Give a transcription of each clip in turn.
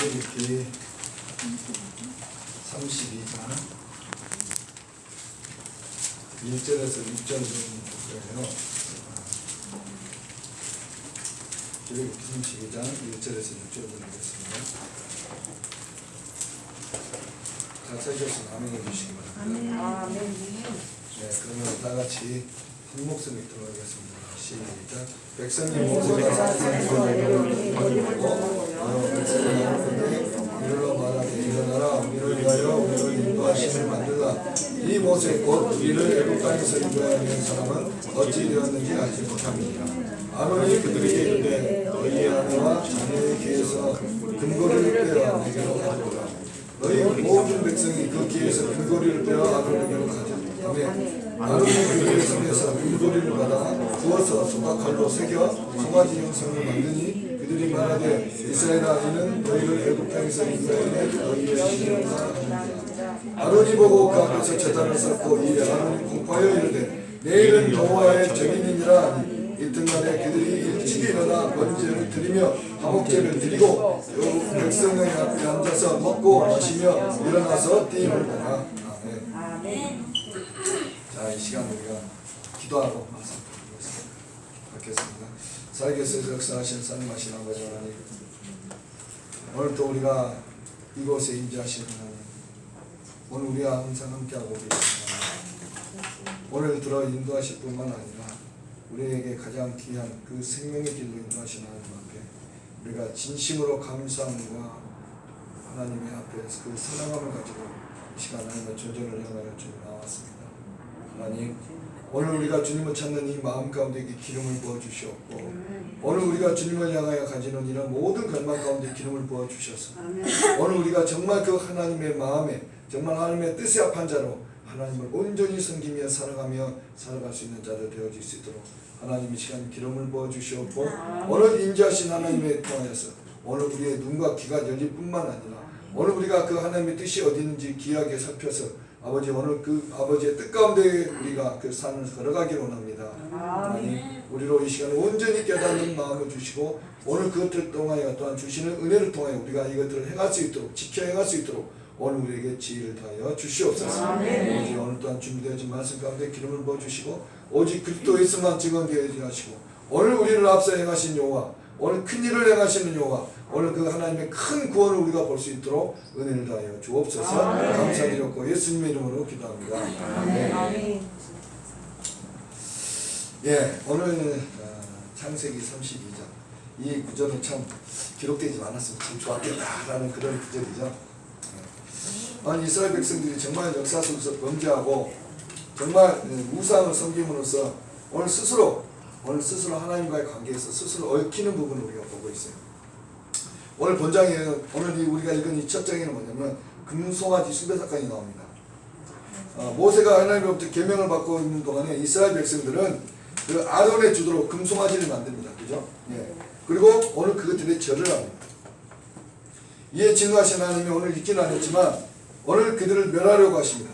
출애굽기 32장 1절에서 6절 정도예요. 출애굽기 32장 1절에서 6절 보겠습니다. 다 찾으셨으면 아멘 해주시기 바랍니다. 네, 그러면 다 같이 한 목소리 들어가겠습니다. 시작. 백성이 모세가 산에서 내려오고 백성이 나오는데 이르러 말하되 일어나라 우리를 위하여 우리를 인도하심을 만들라. 이 모세 곧 우리를 애굽 땅에서 인도하는 사람은 어찌 되었는지 알지 못함이니라. 아론이 그들에게 이르되 너희의 아내와 자녀의 귀에서 금고리를 빼어 내게로 가져오라. 너희 모든 백성이 그 귀에서 금고리를 빼어 아론에게로 가져오라. 아론이 그들의 손에서 금고리를 받아 구워서 소각칼로 새겨 송아지 형상을 만드니 그들이 말하되 이스라엘 아이는 너희를 애굽 땅에서 인도하여 너희의 신령사 아니니라. 아론이 보고 그 앞에서 제단을 쌓고 이에 아론이 공포하여 이르되 내일은 여호와의 절기니라. 이튿날에 그들이 일찍이 일어나 번제를 드리며 화목제를 드리고 백성의 앞에 앉아서 먹고 마시며 일어나서 띠임을 보라. 아멘. 자, 이 시간 우리가 기도하고 말씀 받겠습니다. 살아계셔서 역사하신 살림하신 아버지 하나님, 오늘 또 우리가 이곳에 임재하신 하나님, 오늘 우리와 항상 함께하고 계십니다. 오늘 들어 인도하실 뿐만 아니라 우리에게 가장 귀한 그 생명의 길로 인도하신 하나님 앞에 우리가 진심으로 감사함과 하나님의 앞에 그 사랑함을 가지고 이 시간 하나님의 존재를 향하여 주님 나왔습니다. 하나님, 오늘 우리가 주님을 찾는 이 마음 가운데 기름을 부어주시옵고 오늘 우리가 주님을 향하여 가지는 이런 모든 갈망 가운데 기름을 부어주셔서 오늘 우리가 정말 그 하나님의 마음에 정말 하나님의 뜻에 합한 자로 하나님을 온전히 섬기며 살아가며 살아갈 수 있는 자들 되어질 수 있도록 하나님 이 시간 기름을 부어주시옵고 오늘 임재하신 하나님의 통하여서 오늘 우리의 눈과 귀가 열릴 뿐만 아니라 오늘 우리가 그 하나님의 뜻이 어디 있는지 귀하게 살펴서 아버지 오늘 그 아버지의 뜻 가운데 우리가 그 산을 걸어가기를 원합니다. 하나님 우리로 이 시간에 온전히 깨닫는 마음을 주시고 오늘 그것을 통하여 또한 주시는 은혜를 통하여 우리가 이것들을 행할 수 있도록 지켜 행할 수 있도록 오늘 우리에게 지혜를 다하여 주시옵소서. 오직 오늘 또한 준비되어진 말씀 가운데 기름을 부어주시고 오직 그리스도 예수만 증언되어지게 하시고 오늘 우리를 앞서 행하신 여호와 오늘 큰 일을 행하시는 여호와 오늘 그 하나님의 큰 구원을 우리가 볼 수 있도록 은혜를 다하여 주옵소서. 감사드렸고 예수님의 이름으로 기도합니다. 아멘. 예, 오늘 창세기 32장 이 구절은 참 기록되지 않았으면 참 좋았겠다라는 그런 구절이죠. 아니 이스라엘 백성들이 정말 역사 속에서 범죄하고 정말 우상을 섬김으로써 오늘 스스로 하나님과의 관계에서 스스로 얽히는 부분을 우리가 보고 있어요. 오늘 본장에 오늘 우리가 읽은 이 첫 장에는 뭐냐면 금송아지 숭배 사건이 나옵니다. 모세가 하나님으로부터 계명을 받고 있는 동안에 이스라엘 백성들은 그 아론의 주도로 금송아지를 만듭니다. 그죠? 예. 그리고 오늘 그것들이 절을 합니다. 이에 진노하신 하나님이 오늘 있지는 않았지만 오늘 그들을 멸하려고 하십니다.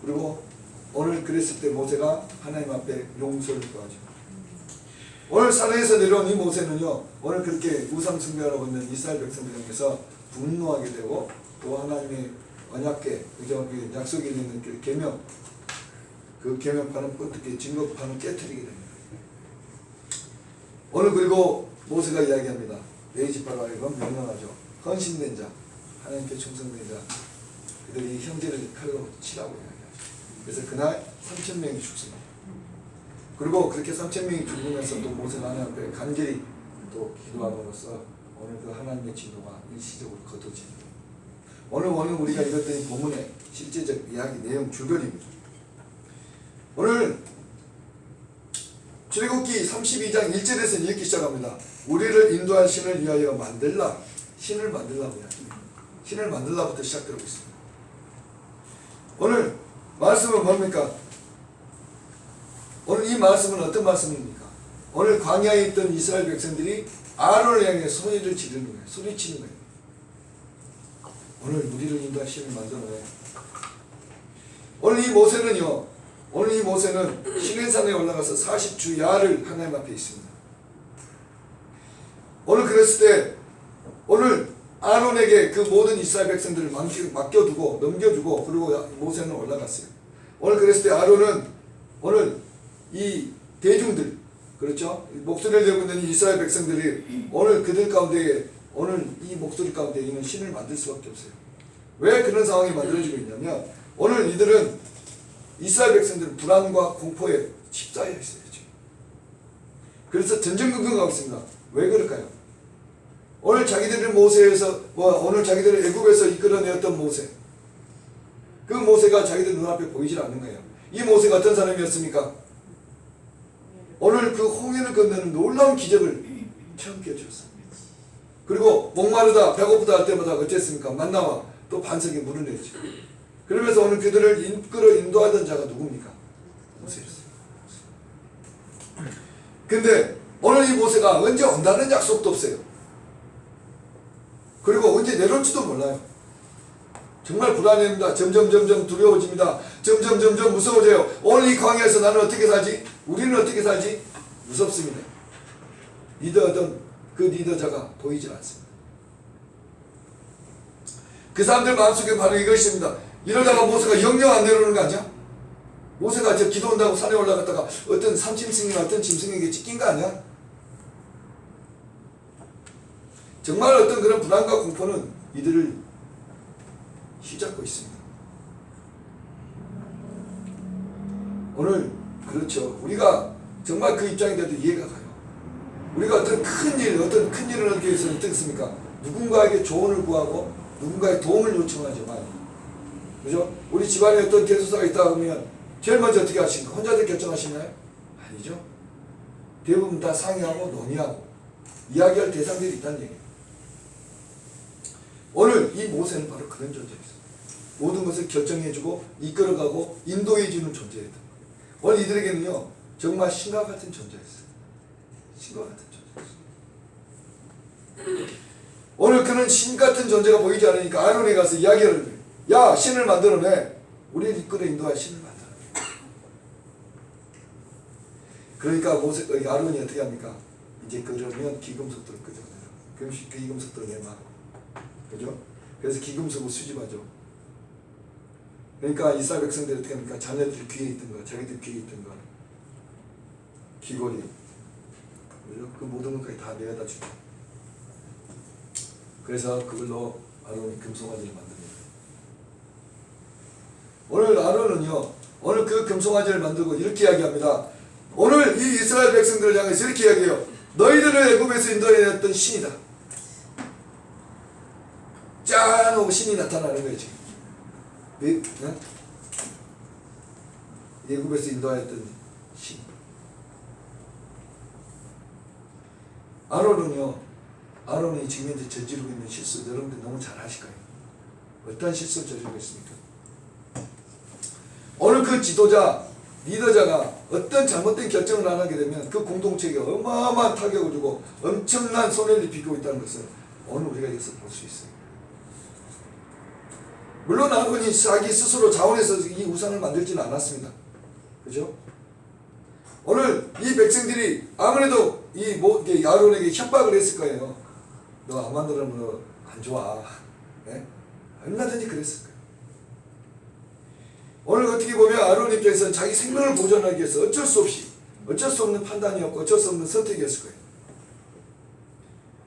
그리고 오늘 그랬을 때 모세가 하나님 앞에 용서를 구하죠. 오늘 산에서 내려온 이 모세는요 오늘 그렇게 우상 숭배하라고 있는 이스라엘 백성들에게서 분노하게 되고 또 하나님의 언약궤 그죠 그 약속이 있는 그 계명 그 계명판은 어떻게 증거판을 깨트리게 됩니다. 오늘 그리고 모세가 이야기합니다. 네 지파로 하여금 명령하죠. 헌신된 자 하나님께 충성된 자 그들이 형제를 칼로 치라고 이야기하죠. 그래서 그날 3,000명이 죽습니다. 그리고 그렇게 3,000명이 죽으면서 또 모세가 하나님 앞에 간절히 또 기도함으로써 오늘 그 하나님의 진노가 일시적으로 거둬집니다. 오늘 우리가 읽었던 이 본문의 실제적 이야기 내용 줄거리입니다. 오늘 출애굽기 32장 1절에서 이렇게 시작합니다. 우리를 인도할 신을 위하여 만들라. 신을 만들라고 이야기합니다. 신을 만들라부터 시작되고 있습니다. 오늘 말씀은 뭡니까? 오늘 이 말씀은 어떤 말씀입니까? 오늘 광야에 있던 이스라엘 백성들이 아론을 향해 소리를 지르는 거예요. 소리치는 거예요. 오늘 우리를 인도할 신을 만들어내. 오늘 이 모세는 시내산에 올라가서 40주 야를 하나님 앞에 있습니다. 오늘 그랬을 때 오늘 아론에게 그 모든 이스라엘 백성들을 맡겨두고 넘겨주고 그리고 모세는 올라갔어요. 오늘 그랬을 때 아론은 오늘 이 대중들 그렇죠? 목소리를 내고 있는 이스라엘 백성들이 오늘 그들 가운데 오늘 이 목소리 가운데 있는 신을 만들 수밖에 없어요. 왜 그런 상황이 만들어지고 있냐면 오늘 이들은 이스라엘 백성들은 불안과 공포에 휩싸여 있어요. 지금. 그래서 전전긍긍하고 있습니다. 왜 그럴까요? 오늘 자기들을 모세에서 오늘 자기들을 애굽에서 이끌어내었던 모세 그 모세가 자기들 눈앞에 보이질 않는 거예요. 이 모세가 어떤 사람이었습니까? 오늘 그 홍해를 건너는 놀라운 기적을 체험케 해주었습니다. 그리고 목마르다 배고프다 할 때마다 어땠습니까? 만나와 또 반석에 물을 내죠. 그러면서 오늘 그들을 이끌어 인도하던 자가 누굽니까? 모세였어요. 근데 오늘 이 모세가 언제 온다는 약속도 없어요. 그리고 언제 내려올지도 몰라요. 정말 불안해집니다. 점점 두려워집니다. 점점 무서워져요. 오늘 이 광야에서 나는 어떻게 살지? 우리는 어떻게 살지? 무섭습니다. 리더하던 그 리더자가 보이질 않습니다. 그 사람들 마음속에 바로 이것입니다. 이러다가 모세가 영영 안 내려오는 거 아니야? 모세가 저 기도 온다고 산에 올라갔다가 어떤 삼짐승이나 어떤 짐승에게 찢긴 거 아니야? 정말 어떤 그런 불안과 공포는 이들을 휘잡고 있습니다. 오늘 그렇죠. 우리가 정말 그 입장이 돼도 이해가 가요. 우리가 어떤 큰 일을 하기 위해서는 어떻습니까? 누군가에게 조언을 구하고 누군가의 도움을 요청하지만 그죠? 우리 집안에 어떤 대소사가 있다 하면 제일 먼저 어떻게 하십니까? 혼자들 결정하시나요? 아니죠. 대부분 다 상의하고 논의하고 이야기할 대상들이 있다는 얘기예요. 오늘 이 모세는 바로 그런 존재였어요. 모든 것을 결정해주고 이끌어가고 인도해주는 존재였던 거예요. 오늘 이들에게는요 정말 신과 같은 존재였어요. 신과 같은 존재였어요. 오늘 그는 신 같은 존재가 보이지 않으니까 아론에 가서 이야기를 해요. 야 신을 만들어내. 우리를 이끌어 인도할 신을 만들어내. 그러니까 아론이 어떻게 합니까? 이제 그러면 기금속들을 끄집어내라. 그럼 그 기금속들을 내놔. 그죠? 그래서 기금속을 수집하죠. 그러니까 이스라엘 백성들이 어떻게 합니까? 자녀들이 귀에 있던 거, 자기들 귀에 있던 거, 귀걸이, 그죠? 그 모든 것까지 다 내어다 주죠. 그래서 그걸로 아론이 금송아지를 만듭니다. 오늘 아론은요, 오늘 그 금송아지를 만들고 이렇게 이야기합니다. 오늘 이 이스라엘 백성들을 향해서 이렇게 이야기해요. 너희들을 애굽에서 인도해냈던 신이다. 짠 하고 신이 나타나는 거예요 지금. 애굽에서 인도하였던 신. 아론이 지금 현재 저지르고 있는 실수 여러분들 너무 잘 아실 거예요. 어떤 실수를 저지르고 있습니까? 오늘 그 지도자, 리더자가 어떤 잘못된 결정을 안 하게 되면 그 공동체에게 어마어마한 타격을 주고 엄청난 손해를 입히고 있다는 것을 오늘 우리가 여기서 볼 수 있어요. 물론 아론이 자기 스스로 자원해서 이 우상을 만들지는 않았습니다. 그죠? 오늘 이 백성들이 아무래도 이 아론에게 협박을 했을 거예요. 너 안 만들면 너 안 좋아. 네? 얼마든지 그랬을 거예요. 오늘 어떻게 보면 아론 입장에서는 자기 생명을 보존하기 위해서 어쩔 수 없는 판단이었고 어쩔 수 없는 선택이었을 거예요.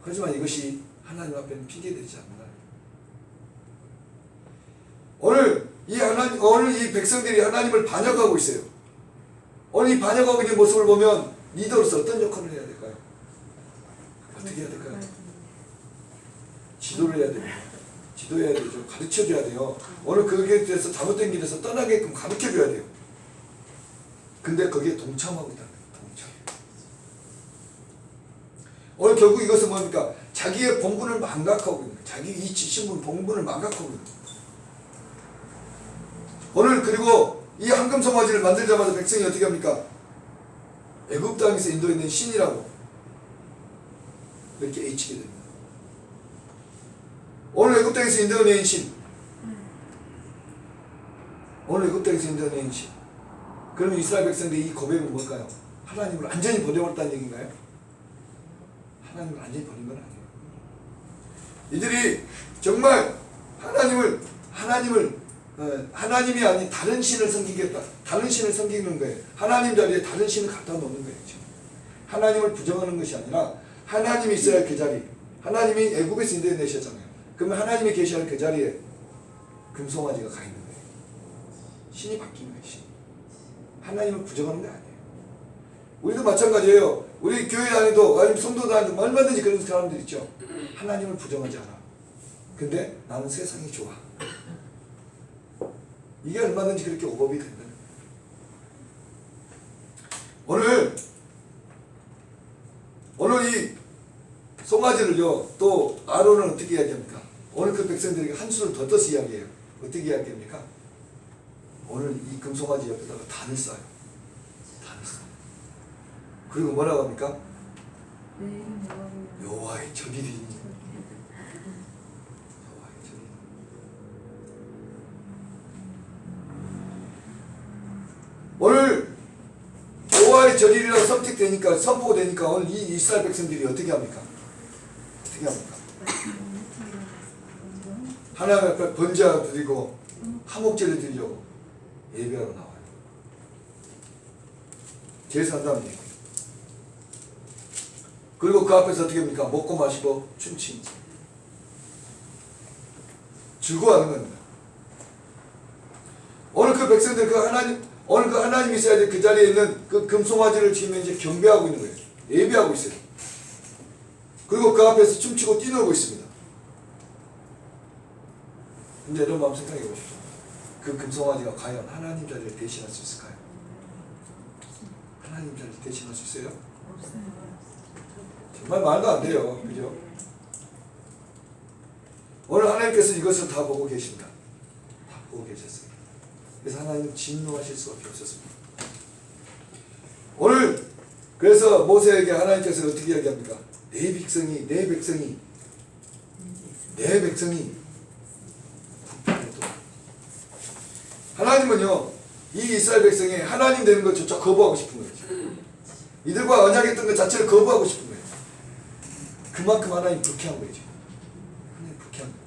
하지만 이것이 하나님 앞에는 핑계되지 않는다. 오늘 이 백성들이 하나님을 반역하고 있어요. 오늘 이 반역하고 있는 모습을 보면 리더로서 어떤 역할을 해야 될까요? 어떻게 해야 될까요? 지도를 해야 됩니다. 지도해야 되죠. 가르쳐줘야 돼요. 오늘 거기에 대해서 잘못된 길에서 떠나게끔 가르쳐줘야 돼요. 근데 거기에 동참하고 있다는 거예요. 동참. 오늘 결국 이것은 뭡니까? 자기의 본분을 망각하고 있는 거예요. 자기 이치, 신분, 본분을 망각하고 있는 거예요. 오늘 그리고 이 황금송아지를 만들자마자 백성이 어떻게 합니까? 애굽 땅에서 인도했는 신이라고 이렇게 애치게 됩니다. 오늘 애굽 땅에서 인도해낸 신. 오늘 애굽 땅에서 인도해낸 신. 그러면 이스라엘 백성들이 이 고백은 뭘까요? 하나님을 완전히 버려버렸다는 얘기인가요? 하나님을 완전히 버린 건 아니에요. 이들이 정말 하나님이 아닌 다른 신을 섬기겠다. 다른 신을 섬기는 거예요. 하나님 자리에 다른 신을 갖다 놓는 거예요. 지금. 하나님을 부정하는 것이 아니라 하나님이 있어야 할 그 자리. 하나님이 애굽에서 인도내셨잖아요. 그러면 하나님이 계셔야 할 그 자리에 금송아지가 가 있는 거예요. 신이 바뀐 거예요. 신. 하나님을 부정하는 게 아니에요. 우리도 마찬가지예요. 우리 교회 안에도 아니면 성도 안에도 얼마든지 그런 사람들 있죠. 하나님을 부정하지 않아. 근데 나는 세상이 좋아. 이게 얼마든지 그렇게 오법이 된다. 오늘 이 송아지를요, 또 아론은 어떻게 이야기합니까? 오늘 그 백성들에게 한 수를 더 떠서 이야기해요. 어떻게 이야기합니까? 오늘 이 금송아지 옆에다가 단을 쌓아요. 단을 쌓아요. 그리고 뭐라고 합니까? 여호와의 절이니. 여호와의 절이니. 오늘 여호와의 절이라고 선택되니까, 선포되니까 오늘 이 이스라엘 백성들이 어떻게 합니까? 어떻게 합니까? 하나님 앞에 번제와 드리고 화목제를 드리려고 예배하러 나와요. 제사한다는 얘기예요. 그리고 그 앞에서 어떻게 합니까? 먹고 마시고 춤추는 즐거워하는 겁니다. 오늘 그 백성들 오늘 그 하나님이 있어야 될 그 자리에 있는 그 금송아지를 지으면 이제 경배하고 있는 거예요. 예배하고 있어요. 그리고 그 앞에서 춤추고 뛰놀고 있습니다. 근데 여러분 한번 생각해 보십시오. 그 금송아지가 과연 하나님 자리를 대신할 수 있을까요? 하나님 자리를 대신할 수 있어요? 없어요. 정말 말도 안 돼요. 그죠? 오늘 하나님께서 이것을 다 보고 계십니다. 다 보고 계셨어요. 그래서 하나님 진노하실 수밖에 없었습니다. 오늘 그래서 모세에게 하나님께서 어떻게 이야기합니까? 내 백성이 불평해도 하나님은요, 이 이스라엘 백성이 하나님 되는 것조차 거부하고 싶은 거죠. 이들과 언약했던 것 자체를 거부하고 싶은 거예요. 그만큼 하나님 불쾌한 거죠. 하나님 불쾌한 거예요.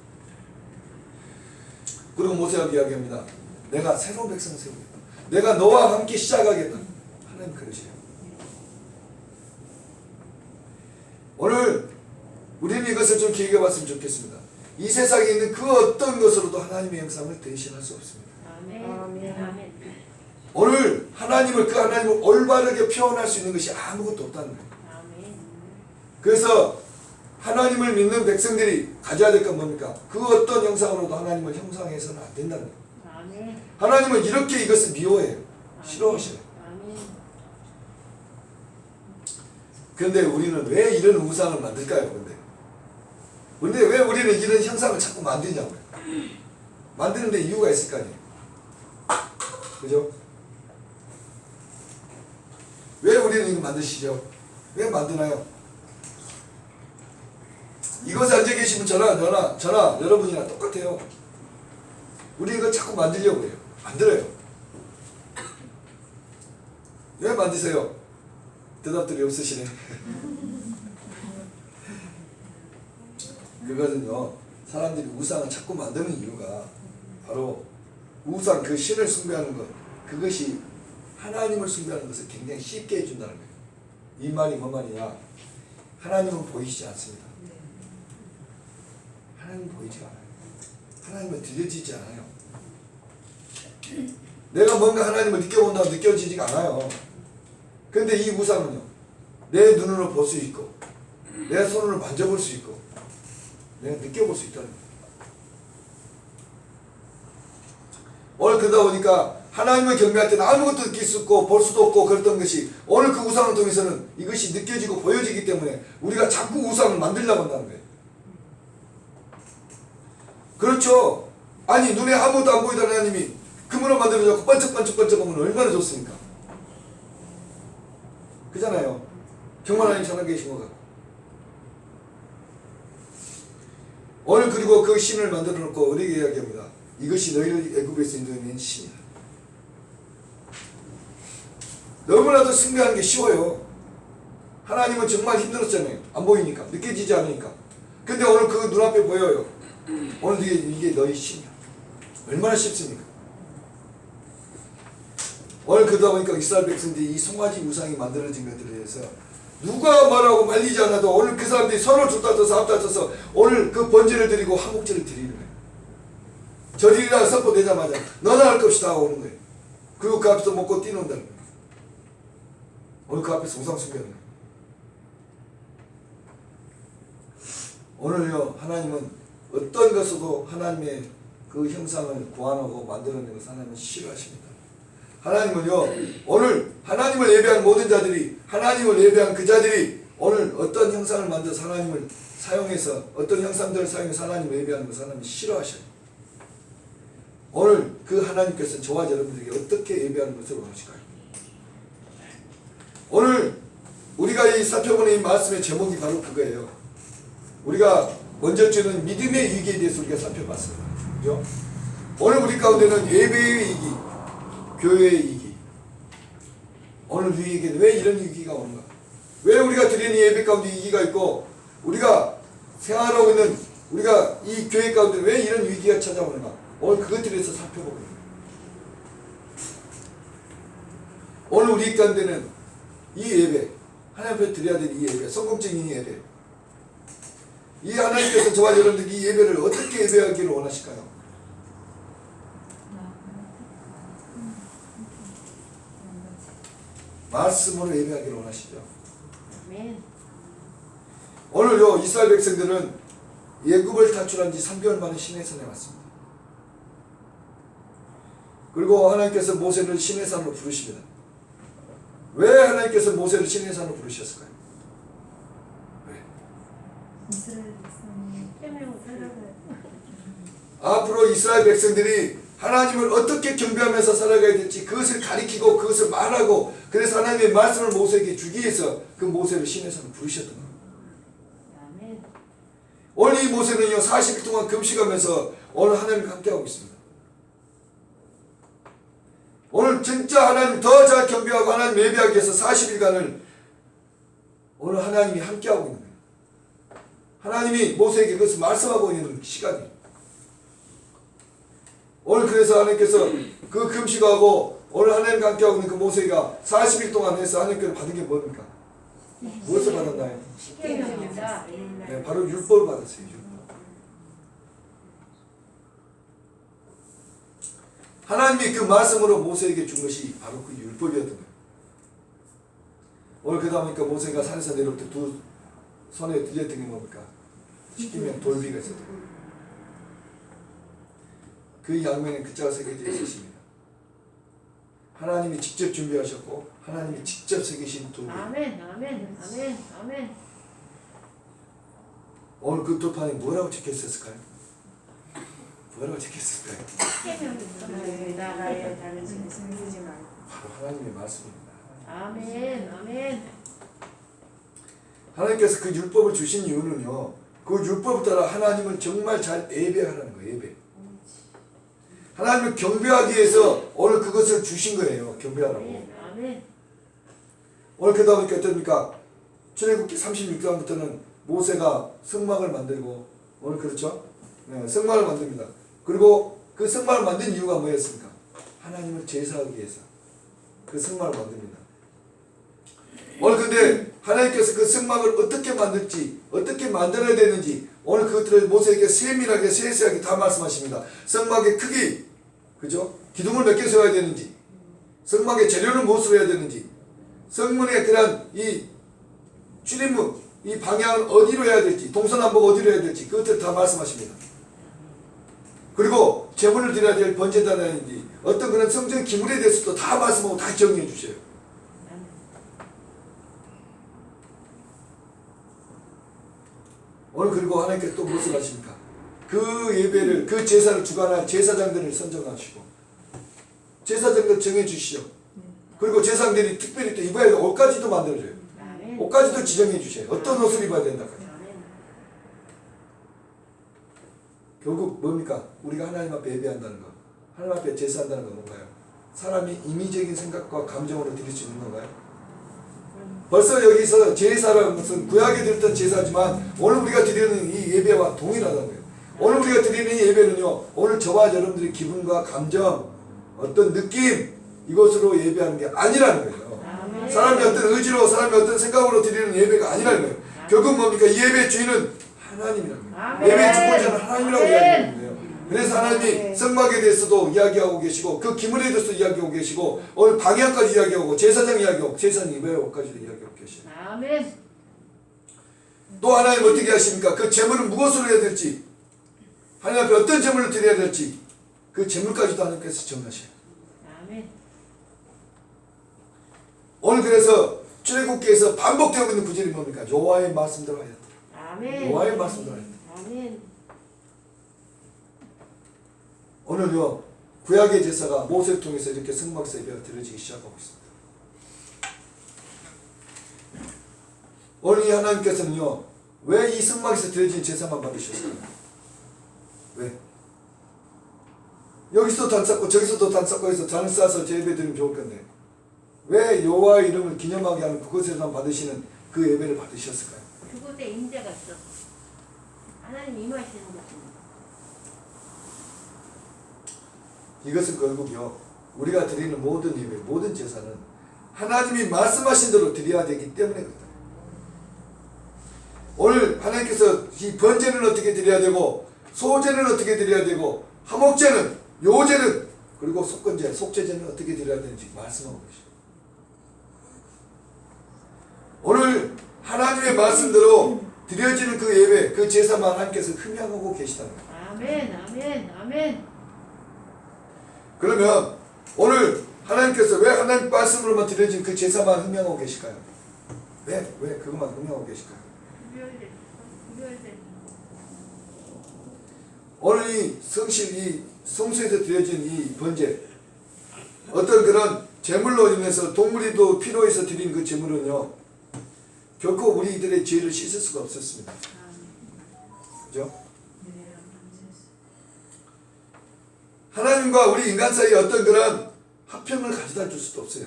그리고 모세가 이야기합니다. 내가 새로운 백성을 세우겠다. 내가 너와 함께 시작하겠다. 하나님 그러세요. 오늘 우리는 이것을 좀 길게 봤으면 좋겠습니다. 이 세상에 있는 그 어떤 것으로도 하나님의 형상을 대신할 수 없습니다. 아멘. 오늘 그 하나님을 올바르게 표현할 수 있는 것이 아무것도 없다는 거예요. 아멘. 그래서 하나님을 믿는 백성들이 가져야 될 건 뭡니까? 그 어떤 형상으로도 하나님을 형상해서는 안 된다는 거예요. 아멘. 하나님은 이렇게 이것을 미워해요. 싫어하셔요. 그런데 우리는 왜 이런 우상을 만들까요? 근데 왜 우리는 이런 형상을 자꾸 만드냐고요? 만드는데 이유가 있을 거 아니에요. 그죠? 왜 우리는 이거 만드시죠? 왜 만드나요? 이곳에 앉아 계시면 저나 여러분이랑 똑같아요. 우리 이거 자꾸 만들려고 해요. 만들어요. 왜 만드세요? 대답들이 없으시네. 그것은요, 사람들이 우상을 자꾸 만드는 이유가 바로 우상, 그 신을 숭배하는 것, 그것이 하나님을 숭배하는 것을 굉장히 쉽게 해준다는 거예요. 이 말이 뭔 말이냐? 하나님은 보이시지 않습니다. 하나님은 보이지 않아요. 하나님은 들려지지 않아요. 내가 뭔가 하나님을 느껴본다고 느껴지지가 않아요. 근데 이 우상은요, 내 눈으로 볼 수 있고 내 손으로 만져볼 수 있고 내가 느껴볼 수 있다는 거예요. 오늘 그러다 보니까 하나님을 경배할 때는 아무것도 느낄 수 없고 볼 수도 없고 그랬던 것이 오늘 그 우상을 통해서는 이것이 느껴지고 보여지기 때문에 우리가 자꾸 우상을 만들려고 한다는 거예요. 그렇죠. 아니 눈에 아무것도 안 보이던 하나님이 금으로 만들어졌고 번쩍번쩍번쩍하면 얼마나 좋습니까? 그잖아요. 정말 하나님 살아계신 것 같고. 오늘 그리고 그 신을 만들어 놓고 우리에게 이야기합니다. 이것이 너희를 애굽에서 인도해낸 신이다. 너무나도 숭배하는 게 쉬워요. 하나님은 정말 힘들었잖아요. 안 보이니까, 느껴지지 않으니까. 근데 오늘 그 눈앞에 보여요. 오늘 이게 너희 신이야. 얼마나 쉽습니까? 오늘 그러다 보니까 이스라엘 백성들이 이 송아지 우상이 만들어진 것들에 대해서 누가 뭐라고 말리지 않아도 오늘 그 사람들이 서로 줬다 떠서 앞다 떠서 오늘 그 번제를 드리고 한목제를 드리는 거예요. 저리라 선포되자마자 너나 할 것이다 오는 거예요. 그리고 그 앞에서 먹고 뛰는다는 거예요. 오늘 그 앞에서 우상 숭배하는 거예요. 오늘요 하나님은 어떤 것으로도 하나님의 그 형상을 구하고 만들어내는 것을 하나님은 싫어하십니다. 하나님은요 오늘 하나님을 예배하는 모든 자들이 하나님을 예배하는 그 자들이 오늘 어떤 형상을 만들어서 하나님을 사용해서 어떤 형상들을 사용해서 하나님을 예배하는 것을 하나님이 싫어하셔요. 오늘 그 하나님께서는 저와 여러분들에게 어떻게 예배하는 것을 원하실까요? 오늘 우리가 이 살펴보는 이 말씀의 제목이 바로 그거예요. 우리가 먼저 주는 믿음의 위기에 대해서 우리가 살펴봤습니다. 그죠? 오늘 우리 가운데는 예배의 위기, 교회의 위기. 오늘 우리에게는 왜 이런 위기가 오는가? 왜 우리가 드리는 예배 가운데 위기가 있고 우리가 생활하고 있는 우리가 이 교회 가운데 왜 이런 위기가 찾아오는가? 오늘 그것들에 대해서 살펴보고 있는 거예요. 오늘 우리 가운데는 이 예배, 하나님 앞에 드려야 될 이 예배, 성공적인 예배. 이 하나님께서 저와 여러분들 이 예배를 어떻게 예배하기를 원하실까요? 말씀으로 예배하기를 원하시죠. 오늘요 이스라엘 백성들은 애굽을 탈출한 지 3개월 만에 시내산에 왔습니다. 그리고 하나님께서 모세를 시내산으로 부르십니다. 왜 하나님께서 모세를 시내산으로 부르셨을까요? 앞으로 이스라엘 백성들이 하나님을 어떻게 경배하면서 살아가야 될지 그것을 가리키고 그것을 말하고 그래서 하나님의 말씀을 모세에게 주기 위해서 그 모세를 시내산으로 부르셨던 겁니다. 오늘 이 모세는요 40일 동안 금식하면서 오늘 하나님과 함께하고 있습니다. 오늘 진짜 하나님 더 잘 경배하고 하나님 예배하기 위해서 40일간을 오늘 하나님이 함께하고 있는 거예요. 하나님이 모세에게 그것을 말씀하고 있는 시간이에요. 오늘 그래서 하나님께서 그 금식하고 오늘 하나님과 함께하고 있는 그 모세가 40일 동안 해서 하나님께서 받은 게 뭡니까? 무엇을 받았나요? 네, 바로 율법을 받았어요. 율법. 하나님이 그 말씀으로 모세에게 준 것이 바로 그 율법이었던 거예요. 오늘 그러다 보니까 모세가 산에서 내려올 때 두 손에 들렸던 게 뭡니까? 시키면 돌비가 있었던 거예요. 그 양면에 글자가 새겨져 있었습니다. 하나님이 직접 준비하셨고 하나님이 직접 새기신 돌비. 아멘, 아멘, 아멘, 아멘. 오늘 그 돌판에 뭐라고 적혀있었을까요? 뭐라고 적혀있을까요? 바로 하나님의 말씀입니다. 아멘, 아멘. 하나님께서 그 율법을 주신 이유는요. 그 율법을 따라 하나님을 정말 잘 예배하라는 거예요. 예배. 하나님을 경배하기 위해서 오늘 그것을 주신 거예요. 경배하라고. 아멘, 아멘. 오늘 그러다 보니까 어떻습니까? 출애굽기 36장부터는 모세가 성막을 만들고 오늘 그렇죠? 네, 성막을 만듭니다. 그리고 그 성막을 만든 이유가 뭐였습니까? 하나님을 제사하기 위해서 그 성막을 만듭니다. 오늘 근데 하나님께서 그 성막을 어떻게 만들지 어떻게 만들어야 되는지 오늘 그것들을 모세에게 세밀하게 세세하게 다 말씀하십니다. 성막의 크기, 그죠? 기둥을 몇 개 세워야 되는지, 성막의 재료는 무엇으로 해야 되는지, 성문의 그런 이 출입문, 이 방향을 어디로 해야 될지, 동서남북 어디로 해야 될지 그것들을 다 말씀하십니다. 그리고 제물을 드려야 될 번제단이든지 어떤 그런 성전 기물에 대해서도 다 말씀하고 다 정리해 주셔요. 오늘 그리고 하나님께서 또 무엇을 하십니까? 그 예배를 그 제사를 주관할 제사장들을 선정하시고 제사장들 정해주시죠. 그리고 제사장들이 특별히 또 입어야 될 옷까지도 만들어줘요. 옷까지도 지정해 주셔요. 어떤 옷을 입어야 된다까지. 결국 뭡니까? 우리가 하나님 앞에 예배한다는 거, 하나님 앞에 제사한다는 건 뭔가요? 사람이 임의적인 생각과 감정으로 드릴 수 있는 건가요? 벌써 여기서 제사라는 것은 구약에 드렸던 제사지만 오늘 우리가 드리는 이 예배와 동일하다는 거예요. 오늘 우리가 드리는 이 예배는요, 오늘 저와 여러분들의 기분과 감정, 어떤 느낌, 이것으로 예배하는 게 아니라는 거예요. 아멘. 사람의 어떤 의지로, 사람의 어떤 생각으로 드리는 예배가 아니라는 거예요. 결국 뭡니까? 이 예배의 주인은 하나님이라는 거예요. 아멘. 예배의 주권자는 하나님이라고 아멘. 이야기하는 거예요. 그래서 하나님이 성막에 대해서도 이야기하고 계시고, 그 기물에 대해서도 이야기하고 계시고, 오늘 방향까지 이야기하고, 제사장 이야기하고, 제사장 예배까지도 이야기하고 계시고. 아멘. 또 하나님 어떻게 하십니까? 그 제물은 무엇으로 해야 될지, 하나님 앞에 어떤 제물을 드려야 될지, 그 제물까지도 하나님께서 정하셔요. 아멘. 오늘 그래서 출애굽기에서 반복되고 있는 구절이 뭡니까? 여호와의 말씀대로 하였다. 아멘. 여호와의 말씀대로 하였다. 아멘. 오늘요, 구약의 제사가 모세를 통해서 이렇게 성막에서 예배가 드려지기 시작하고 있습니다. 오늘 이 하나님께서는요, 왜 이 성막에서 드려진 제사만 받으셨을까요? 왜? 여기서도 단 쌓고 저기서도 단 쌓고 해서 잔을 쌓아서 예배 드리면 좋을 건데, 왜 여호와의 이름을 기념하게 하는 그곳에서만 받으시는 그 예배를 받으셨을까요? 그곳에 임재가 있어서 하나님 임하시는 것입니다. 이것은 결국요, 우리가 드리는 모든 예배, 모든 제사는 하나님이 말씀하신 대로 드려야 되기 때문에 그렇다. 오늘 하나님께서 이 번제는 어떻게 드려야 되고, 소제는 어떻게 드려야 되고, 화목제는, 요제는, 그리고 속건제, 속죄제는 어떻게 드려야 되는지 말씀하고 계십니다. 오늘 하나님의 말씀대로 드려지는 그 예배, 그 제사만 하나님께서 흠양하고 계시다는 거예요. 아멘. 아멘. 아멘. 그러면 오늘 하나님께서 왜 하나님 말씀으로만 드려진 그 제사만 흠양하고 계실까요? 왜 그것만 흠양하고 계실까요? 구별된. 오늘 이 성실, 이 성소에서 드려진 이 번제, 어떤 그런 제물로 인해서 동물이도 필요해서 드린 그 제물은요, 결코 우리들의 죄를 씻을 수가 없었습니다. 그죠? 하나님과 우리 인간 사이에 어떤 그런 합평을 가져다 줄 수도 없어요.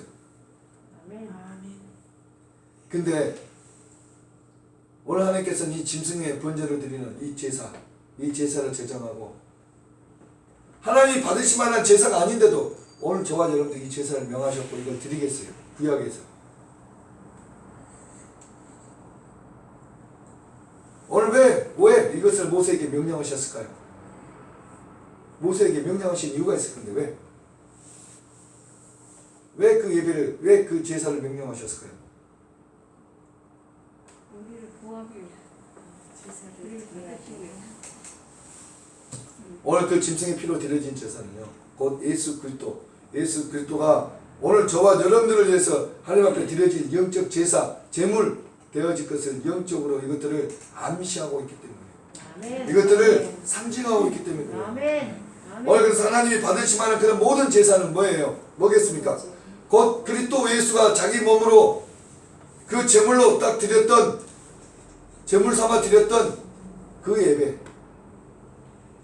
아멘. 근데 오늘 하나님께서는 이 짐승의 번제를 드리는 이 제사를 제정하고, 하나님이 받으실 만한 제사가 아닌데도 오늘 저와 여러분들 이 제사를 명하셨고 이걸 드리겠어요. 구약에서. 오늘 왜 이것을 모세에게 명령하셨을까요? 모세에게 명령하신 이유가 있을 건데 왜 그 예배를, 왜 그 제사를 명령하셨을까요? 우리를 구하기 제사를 드려야지. 오늘 그 짐승의 피로 드려진 제사는요, 곧 예수 그리스도가 오늘 저와 여러분들을 위해서 하나님 앞에 드려진 영적 제사, 제물 되어질 것을 영적으로 이것들을 암시하고 있기 때문에, 아멘. 이것들을 상징하고 있기 때문에 그래요. 아멘. 아멘. 오늘 그래서 하나님이 받으실 만한 그런 모든 제사는 뭐예요? 뭐겠습니까? 곧 그리스도 예수가 자기 몸으로 그 제물로 딱 드렸던, 제물 삼아 드렸던 그 예배,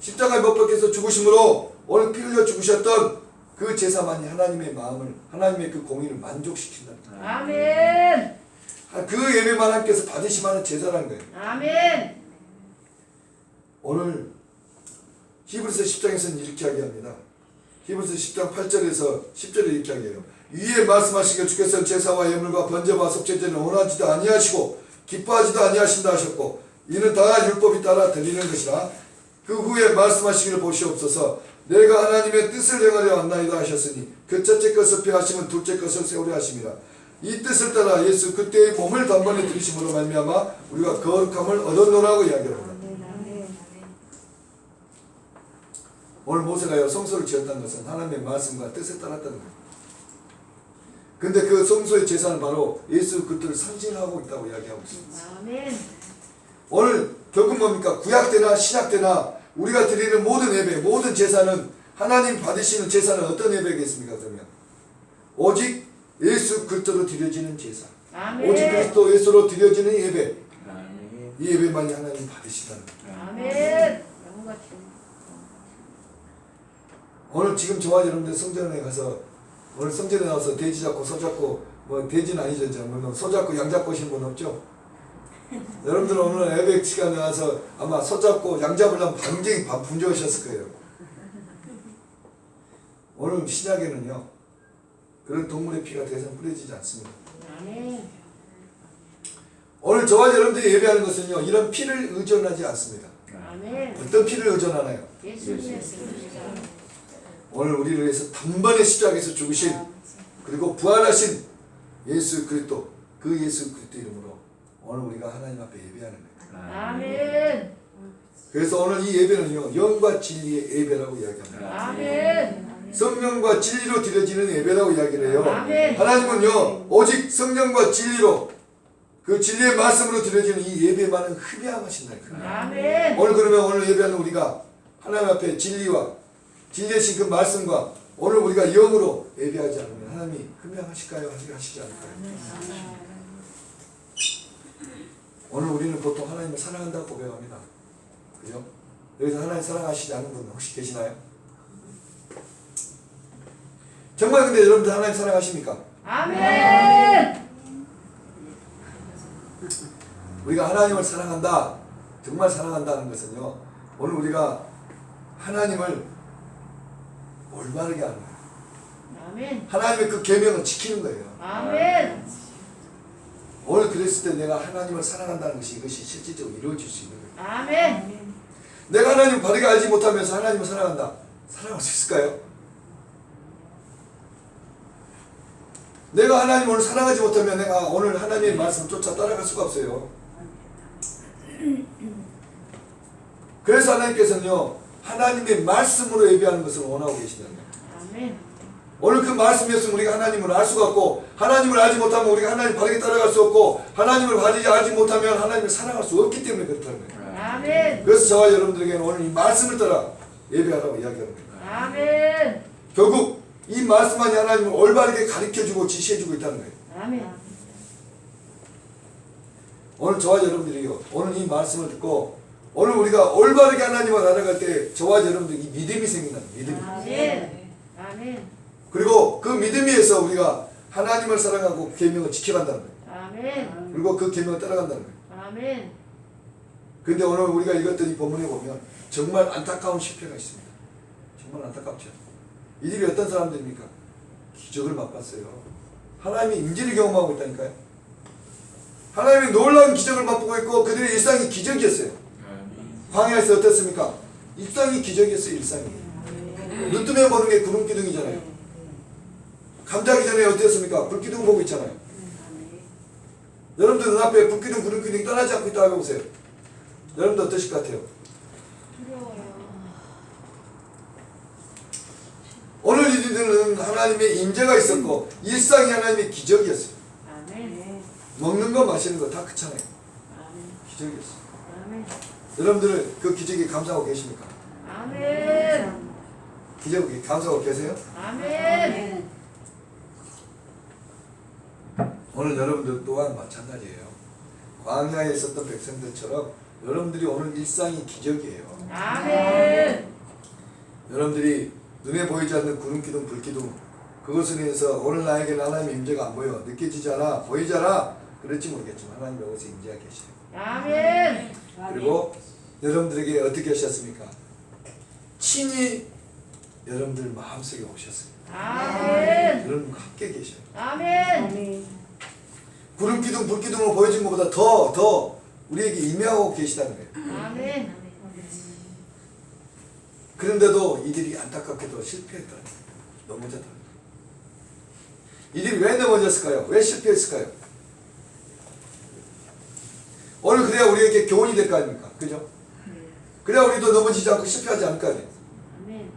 십자가에 못 박혀서 죽으심으로 오늘 피 흘려 죽으셨던 그 제사만이 하나님의 마음을, 하나님의 그 공의를 만족시킨다. 아멘. 그 예배만 하나님께서 받으실 만한 제사라는 거예요. 아멘. 오늘 히브리서 10장에서는 이렇게 이야기합니다. 히브리서 10장 8절에서 10절에 이렇게 이야기해요. 위에 말씀하시기를 주께서는 제사와 예물과 번제와 속죄제는 원하지도 아니하시고 기뻐하지도 아니하신다 하셨고, 이는 다 율법이 따라 드리는 것이라. 그 후에 말씀하시기를 보시옵소서. 내가 하나님의 뜻을 행하려 왔나이다 하셨으니 그 첫째 것을 폐하시면 둘째 것을 세우려 하심이라. 이 뜻을 따라 예수 그때의 몸을 단번에 들이심으로 말미암아 우리가 거룩함을 얻었노라고 이야기합니다. 오늘 모세가 성소를 지었다는 것은 하나님의 말씀과 뜻에 따랐다는 거예요. 근데 그 성소의 제사는 바로 예수 그리스도를 상징하고 있다고 이야기하고 있습니다. 아멘. 오늘 결국 뭡니까? 구약 때나 신약 때나 우리가 드리는 모든 예배, 모든 제사는, 하나님 받으시는 제사는 어떤 예배겠습니까? 그러면 오직 예수 그리스도로 드려지는 제사, 아멘. 오직 그리스도 예수로 드려지는 예배, 이 예배만이 하나님 받으시다는 거예요. 아멘. 영광같이. 오늘 지금 저와 여러분들 성전에 가서, 오늘 성전에 나와서 돼지 잡고 소 잡고 뭐 돼지는 아니죠. 이제 물론 손잡고 양잡고 오신 분 없죠? 여러분들 오늘 예배 시간에 와서 아마 손잡고 양잡으려면 굉장히 분주하셨을 거예요. 오늘 신약에는요 그런 동물의 피가 더 이상 뿌려지지 않습니다. 아멘. 오늘 저와 여러분들이 예배하는 것은요 이런 피를 의존하지 않습니다. 아멘. 어떤 피를 의존하나요? 예수님의 오늘 우리를 위해서 단번에 십자가에서 죽으신 그리고 부활하신 예수 그리스도, 그 예수 그리스도 이름으로 오늘 우리가 하나님 앞에 예배하는 거예요. 아멘. 그래서 오늘 이 예배는요 영과 진리의 예배라고 이야기합니다. 아멘. 성령과 진리로 드려지는 예배라고 이야기를 해요. 아멘. 하나님은요 오직 성령과 진리로 그 진리의 말씀으로 드려지는 이 예배만은 흠양하신다니까요. 아멘. 오늘 그러면 오늘 예배하는 우리가 하나님 앞에 진리와 진리의 그 말씀과 오늘 우리가 영으로 예배하지 않으면 하나님이 흠양하실까요? 하시지 않을까요? 오늘 우리는 보통 하나님을 사랑한다고 고백합니다. 그죠? 여기서 하나님 사랑하시지 않는 분 혹시 계시나요? 정말 근데 여러분들 하나님 사랑하십니까? 아멘. 우리가 하나님을 사랑한다, 정말 사랑한다는 것은요 오늘 우리가 하나님을 올바르게 하는 거예요. 아멘. 하나님의 그 계명을 지키는 거예요. 아멘. 오늘 그랬을 때 내가 하나님을 사랑한다는 것이 이것이 실질적으로 이루어질 수 있는 거예요. 아멘. 내가 하나님을 바르게 알지 못하면서 하나님을 사랑한다. 사랑할 수 있을까요? 내가 하나님을 오늘 사랑하지 못하면 내가 오늘 하나님의 말씀을 쫓아 따라갈 수가 없어요. 그래서 하나님께서는요 하나님의 말씀으로 예배하는 것을 원하고 계시다는 거예요. 아멘. 오늘 그 말씀이었으면 우리가 하나님을 알 수가 없고 하나님을 알지 못하면 우리가 하나님 바르게 따라갈 수 없고 하나님을 바르게 알지 못하면 하나님을 사랑할 수 없기 때문에 그렇다는 거예요. 아멘. 그래서 저와 여러분들에게는 오늘 이 말씀을 따라 예배하라고 이야기하는 거예요. 아멘. 결국 이 말씀만이 하나님을 올바르게 가르쳐주고 지시해주고 있다는 거예요. 아멘. 오늘 저와 여러분들이요 오늘 이 말씀을 듣고 오늘 우리가 올바르게 하나님을 알아갈 때 저와 여러분들이 이 믿음이 생긴다. 믿음이. 아멘. 아멘. 그리고 그 믿음에서 우리가 하나님을 사랑하고 계명을 지켜간다는 거예요. 아멘. 그리고 그 계명을 따라간다는 거예요. 아멘. 그런데 오늘 우리가 읽었던 이 본문에 보면 정말 안타까운 실패가 있습니다. 정말 안타깝죠. 이들이 어떤 사람들입니까? 기적을 맛봤어요. 하나님의 임재를 경험하고 있다니까요. 하나님의 놀라운 기적을 맛보고 있고 그들의 일상이 기적이었어요. 광야에서 어땠습니까? 일상이 기적이었어요. 일상이. 눈 뜨면 보는 게 구름기둥이잖아요. 감자기 전에 어땠습니까? 불기둥 보고 있잖아요. 여러분들 눈앞에 불기둥 구름기둥이 떠나지 않고 있다고 해보세요. 여러분들 어떠실 것 같아요? 오늘 이들은 하나님의 임재가 있었고 일상이 하나님의 기적이었어요. 아멘. 먹는 거 마시는 거 다 그렇잖아요. 아멘. 기적이었어요. 아멘. 여러분들은 그 기적에 감사하고 계십니까? 아멘. 기적에 감사하고 계세요? 아멘. 오늘 여러분들 또한 마찬가지예요. 광야에 있었던 백성들처럼 여러분들이 오늘 일상이 기적이에요. 아멘. 여러분들이 눈에 보이지 않는 구름기둥 불기둥 그것을 인해서 오늘 나에게는 하나님의 임재가 안 보여 느껴지지 않아 보이지 않아 그럴지 모르겠지만 하나님 여기서 임재가 계시요. 아멘. 그리고 여러분들에게 어떻게 하셨습니까? 친히 여러분들 마음속에 오셨어요. 아멘. 여러분과 함께 계셔요. 아멘. 구름기둥 불기둥을 보여준 것보다 더 우리에게 임하고 계시다는 거예요. 아멘. 그런데도 이들이 안타깝게도 실패했다는 거예요. 넘어졌다는 거예요. 이들이 왜 넘어졌을까요? 왜 실패했을까요? 오늘 그래야 우리에게 교훈이 될 거 아닙니까? 그죠? 그래야 우리도 넘어지지 않고 실패하지 않을 거 아니에요. 아멘.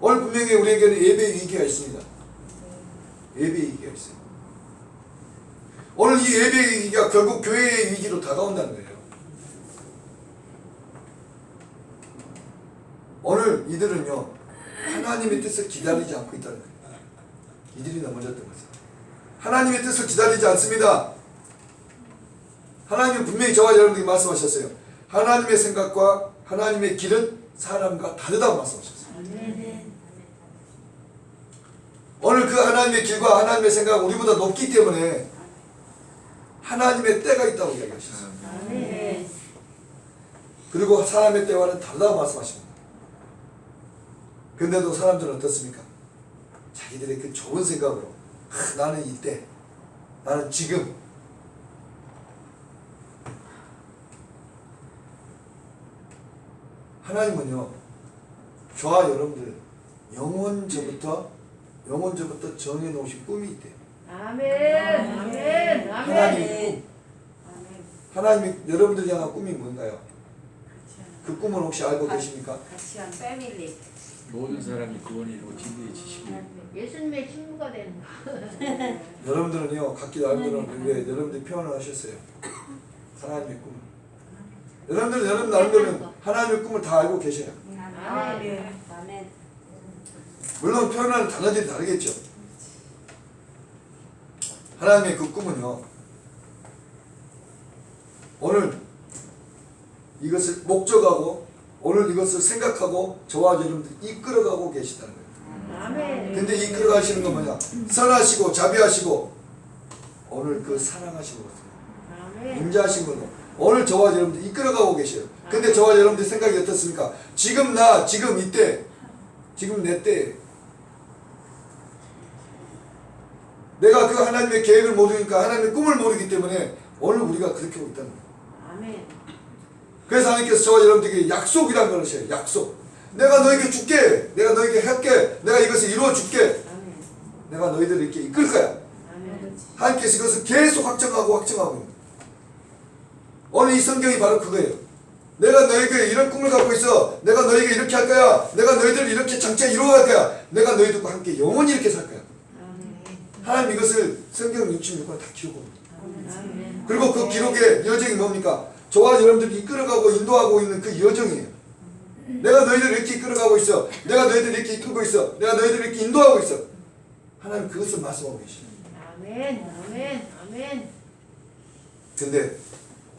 오늘 분명히 우리에게는 예배의 위기가 있습니다. 예배의 위기가 있어요. 오늘 이 예배의 위기가 결국 교회의 위기로 다가온다는 거예요. 오늘 이들은요 하나님의 뜻을 기다리지 않고 있다는 거예요. 이들이 넘어졌던 것은 하나님의 뜻을 기다리지 않습니다. 하나님은 분명히 저와 여러분들에게 말씀하셨어요. 하나님의 생각과 하나님의 길은 사람과 다르다고 말씀하셨어요. 아멘. 오늘 그 하나님의 길과 하나님의 생각은 우리보다 높기 때문에 하나님의 때가 있다고 이야기하셨어요. 아멘. 그리고 사람의 때와는 다르다고 말씀하십니다. 근데도 사람들은 어떻습니까? 자기들의 그 좁은 생각으로 나는 이때, 나는 지금. 하나님은요, 저와 여러분들 영원전부터 정해놓으신 꿈이 있대요. 아멘. 아멘. 하나님의 꿈. 하나님이 여러분들 향한 꿈이 뭔가요? 그 꿈은 혹시 알고 계십니까? 같이 한 패밀리. 모든 사람이 구원이 이루고 진리의 지식이 예수님의 친구가 되는 거. 여러분들은요, 각기 나름대로 왜 여러분들이 표현을 하셨어요? 하나님의 꿈. 여러분 나름대로 하나님의 꿈을 다 알고 계셔요. 아멘. 아멘. 물론 표현하는 단어들이 다르겠죠. 하나님의 그 꿈은요, 오늘 이것을 목적하고 오늘 이것을 생각하고 저와 여러분들 이끌어가고 계시다는 거예요. 아멘. 근데 이끌어가시는 건 뭐냐? 선하시고 자비하시고 오늘 그 사랑하시는 거죠. 아멘. 임자하신 걸로 오늘 저와 여러분들 이끌어가고 계셔요. 근데 저와 여러분들 생각이 어떻습니까? 지금 나, 지금 이때, 지금 내 때 내가 그 하나님의 계획을 모르니까 하나님의 꿈을 모르기 때문에 오늘 우리가 그렇게 하고 있다는 거예요. 아멘. 그래서 하나님께서 저와 여러분들에게 약속이라는 걸 하셔요. 약속. 내가 너에게 줄게. 내가 너에게 할게. 내가 이것을 이루어 줄게. 아멘. 내가 너희들을 이렇게 이끌 거야. 아멘. 하나님께서 이것을 계속 확정하고 있는 거예요. 오늘 이 성경이 바로 그거예요. 내가 너에게 이런 꿈을 갖고 있어. 내가 너에게 이렇게 할 거야. 내가 너희들을 이렇게 장차 이루어갈 거야. 내가 너희들과 함께 영원히 이렇게 살 거야. 하나님 이것을 성경 66권 다 기록합니다. 아멘. 그리고 그 기록의 여정이 뭡니까? 저와 여러분들이 이끌어가고 인도하고 있는 그 여정이에요. 내가 너희들을 이렇게 이끌어가고 있어. 내가 너희들을 이렇게 이끌고 있어. 내가 너희들을 이렇게 인도하고 있어. 하나님 그것을 말씀하고 계십니다. 아멘. 아멘. 아멘. 근데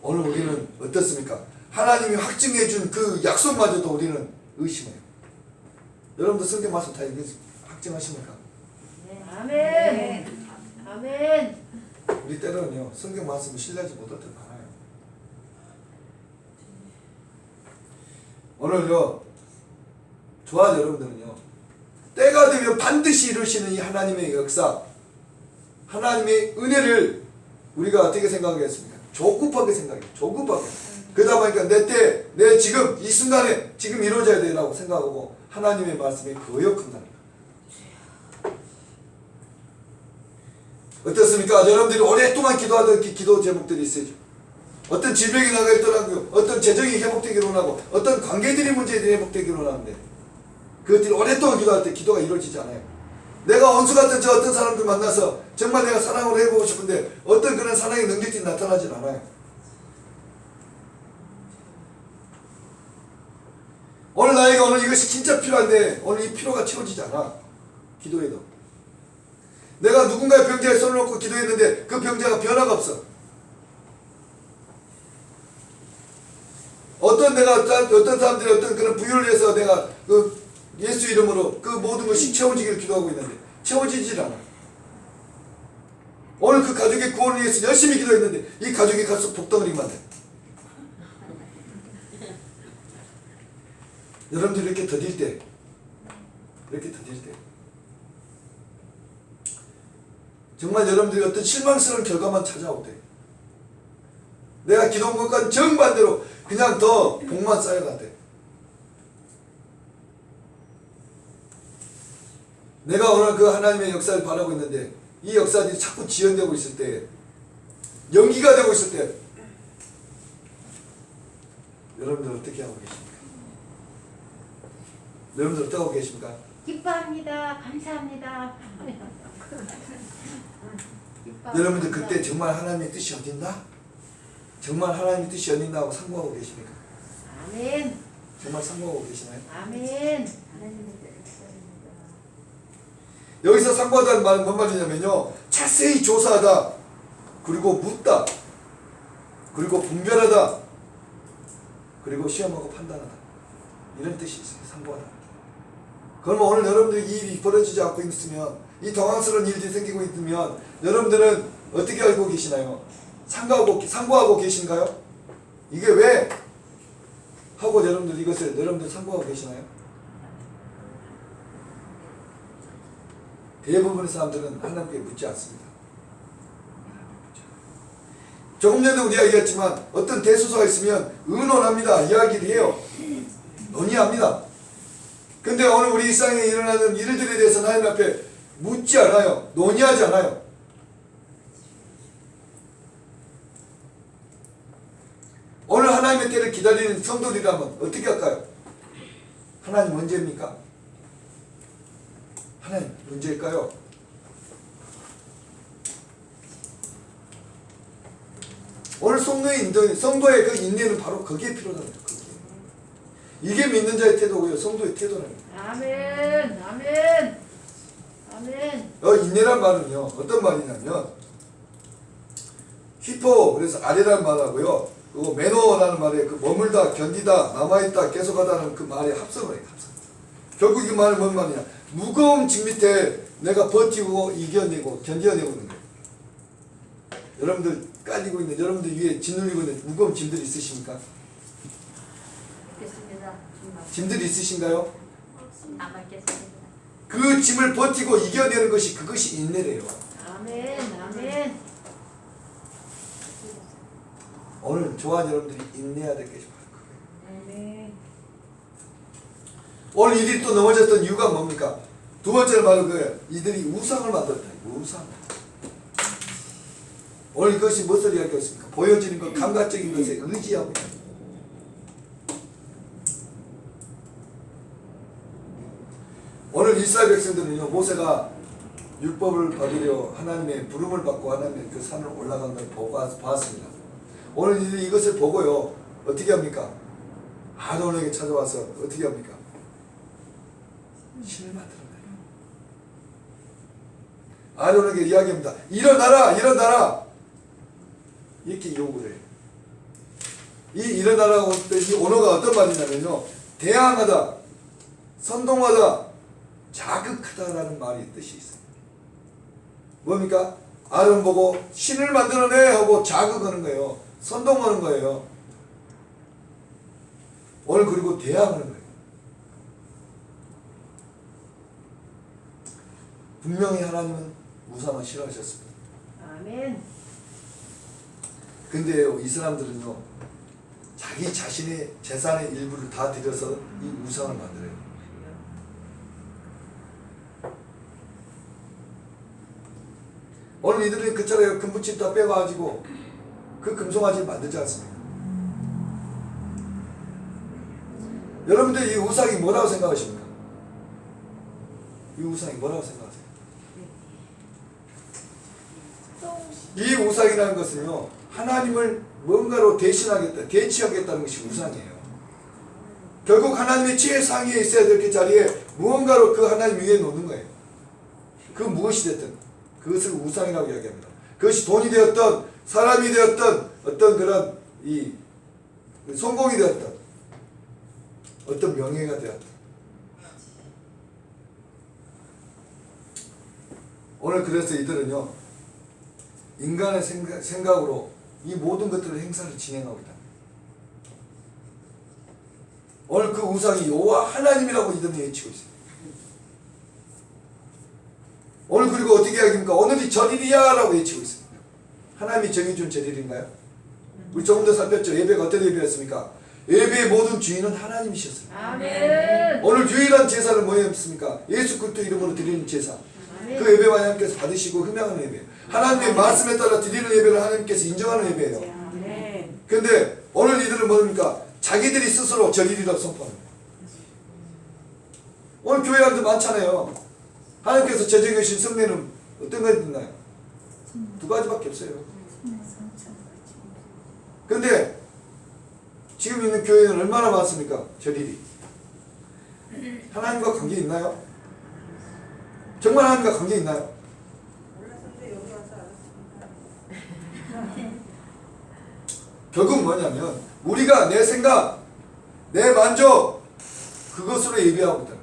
오늘 우리는 어떻습니까? 하나님이 확증해 준 그 약속마저도 우리는 의심해요. 여러분들 성경 말씀 다 확증하십니까? 아멘. 아멘. 우리 때로는요, 성경 말씀을 신뢰하지 못할 때가 많아요. 오늘요, 저와 여러분들은요, 때가 되면 반드시 이루시는 이 하나님의 역사, 하나님의 은혜를 우리가 어떻게 생각하겠습니까? 조급하게 생각해요. 조급하게. 그러다 보니까 내 때, 내 지금, 이 순간에 지금 이루어져야 되라고 생각하고 하나님의 말씀에 거역한다는 거예요. 어떻습니까? 여러분들이 오랫동안 기도하던 기도 제목들이 있어요. 어떤 질병이 나가있더라고요. 어떤 재정이 회복되기로 하고 어떤 관계들이 문제들이 회복되기로 하는데 그것들이 오랫동안 기도할 때 기도가 이루어지지 않아요. 내가 원수 같은 저 어떤 사람들 만나서 정말 내가 사랑으로 해보고 싶은데 어떤 그런 사랑의 능력들이 나타나질 않아요. 오늘 나에게 오늘 이것이 진짜 필요한데 오늘 이 필요가 채워지지 않아. 기도해도. 내가 누군가의 병자에 손을 놓고 기도했는데 그 병자가 변화가 없어. 어떤 사람들이 어떤 그런 부유를 위해서 내가 그 예수 이름으로 그 모든 것이 채워지기를 기도하고 있는데 채워지질 않아. 오늘 그 가족의 구원을 위해서 열심히 기도했는데 이 가족이 갈수록 복덩어리만 돼. 여러분들이 이렇게 더딜 때 정말 여러분들이 어떤 실망스러운 결과만 찾아올 때 내가 기도한 것과는 정반대로 그냥 더 복만 쌓여간대. 내가 오늘 그 하나님의 역사를 바라고 있는데 이 역사들이 자꾸 지연되고 있을 때 연기가 되고 있을 때 여러분들 어떻게 하고 계십니까? 여러분들 어떻게 하고 계십니까? 기뻐합니다. 감사합니다. 여러분들 그때 정말 하나님의 뜻이 어딨나? 정말 하나님의 뜻이 어딨나 하고 상고하고 계십니까? 아멘. 정말 상고하고 계시나요? 아멘. 여기서 상고하다는 말은 뭔 말이냐면요, 자세히 조사하다, 그리고 묻다, 그리고 분별하다, 그리고 시험하고 판단하다, 이런 뜻이 있어요. 상고하다. 그러면 오늘 여러분들이 이 일이 벌어지지 않고 있으면, 이 당황스러운 일들이 생기고 있으면 여러분들은 어떻게 알고 계시나요? 상고하고 계신가요? 이게 왜? 하고 여러분들 이것을 여러분들 상고하고 계시나요? 대부분의 사람들은 하나님께 묻지 않습니다. 조금 전에 우리가 얘기했지만 어떤 대소사가 있으면 의논합니다. 이야기를 해요. 논의합니다. 근데 오늘 우리 일상에 일어나는 일들에 대해서 하나님 앞에 묻지 않아요. 논의하지 않아요. 오늘 하나님의 때를 기다리는 성도들이라면 어떻게 할까요? 하나님 언제입니까? 하나님 언제일까요? 오늘 성도의 그 인내는 바로 거기에 필요합니다. 이게 믿는 자의 태도고요. 성도의 태도랍니다. 아멘. 아멘. 아멘. 인내란 말은요. 어떤 말이냐면 히포 그래서 아래란 말하고요. 그리고 매너라는 말에 그 머물다, 견디다, 남아있다, 계속하다는 그 말의 합성을 해요. 합성. 결국 이 말은 뭔 말이냐? 무거운 짐 밑에 내가 버티고 이겨내고 견뎌내고 있는 거예요. 여러분들 깔리고 있는, 여러분들 위에 짓눌리고 있는 무거운 짐들이 있으십니까? 믿겠습니다. 짐들이 있으신가요? 안 받겠습니다. 그 짐을 버티고 이겨내는 것이 그것이 인내래요. 아멘. 아멘. 오늘 좋아하는 여러분들이 인내해야 될 것이 바로 그거예요. 아멘. 오늘 이들이 또 넘어졌던 이유가 뭡니까? 두 번째는 바로 그거예요. 이들이 우상을 만들었다. 우상. 오늘 이것이 무엇을 이야기했습니까? 보여지는 것, 감각적인 것에 의지하고 있다. 오늘 이스라엘 백성들은요, 모세가 율법을 받으려 하나님의 부름을 받고 하나님의 그 산을 올라간 걸 보았습니다. 오늘 이들이 이것을 보고요, 어떻게 합니까? 아론에게 찾아와서 어떻게 합니까? 신을 만들어내요. 아론에게 이야기합니다. 일어나라! 일어나라! 이렇게 요구를 해요. 이 일어나라고 이 언어가 어떤 말이냐면요, 대항하다, 선동하다, 자극하다라는 말이 뜻이 있어요. 뭡니까? 아론 보고 신을 만들어내 하고 자극하는 거예요. 선동하는 거예요. 오늘 그리고 대항하는 거예요. 분명히 하나님은 우상을 싫어하셨습니다. 아멘. 근데요, 이 사람들은요, 자기 자신의 재산의 일부를 다 들여서 이 우상을 만들어요. 오늘 이들은 그처럼 금붙집 다 빼가지고 그 금송아지를 만들지 않습니까? 여러분들 이 우상이 뭐라고 생각하십니까? 이 우상이 뭐라고 생각하세요? 이 우상이라는 것은요, 하나님을 뭔가로 대신하겠다, 대치하겠다는 것이 우상이에요. 결국 하나님의 최상위에 있어야 될 그 자리에 무언가로 그 하나님 위에 놓는 거예요. 그 무엇이 됐든 그것을 우상이라고 이야기합니다. 그것이 돈이 되었던, 사람이 되었던, 어떤 그런 이 성공이 되었던, 어떤 명예가 되었던. 오늘 그래서 이들은요, 인간의 생각으로 이 모든 것들을 행사를 진행하고 있다. 오늘 그 우상이 여호와 하나님이라고 이들은 외치고 있어요. 오늘 그리고 어떻게 이야기합니까? 오늘이 절일이야 라고 외치고 있습니다. 하나님이 정해준 절일인가요? 우리 조금 더 살폈죠. 예배가 어떤 예배였습니까? 예배의 모든 주인은 하나님이셨어요. 아멘. 오늘 유일한 제사는 뭐였습니까? 예수 그리스도 이름으로 드리는 제사. 아멘. 그 예배와 하나님께서 받으시고 흠양하는 예배. 하나님의 말씀에 따라 드리는 예배를 하나님께서 인정하는 예배예요. 아멘. 근데 오늘 이들은 뭡니까? 자기들이 스스로 절일이라고 선포하는 거예요. 오늘 교회 안도 많잖아요. 하나님께서 제정해 주신 성례는 어떤 것이 있나요? 두 가지밖에 없어요. 근데 지금 있는 교회는 얼마나 많습니까? 절일이. 하나님과 관계 있나요? 정말 하나님과 관계 있나요? 결국 뭐냐면 우리가 내 생각, 내 만족 그것으로 예배하고 있다.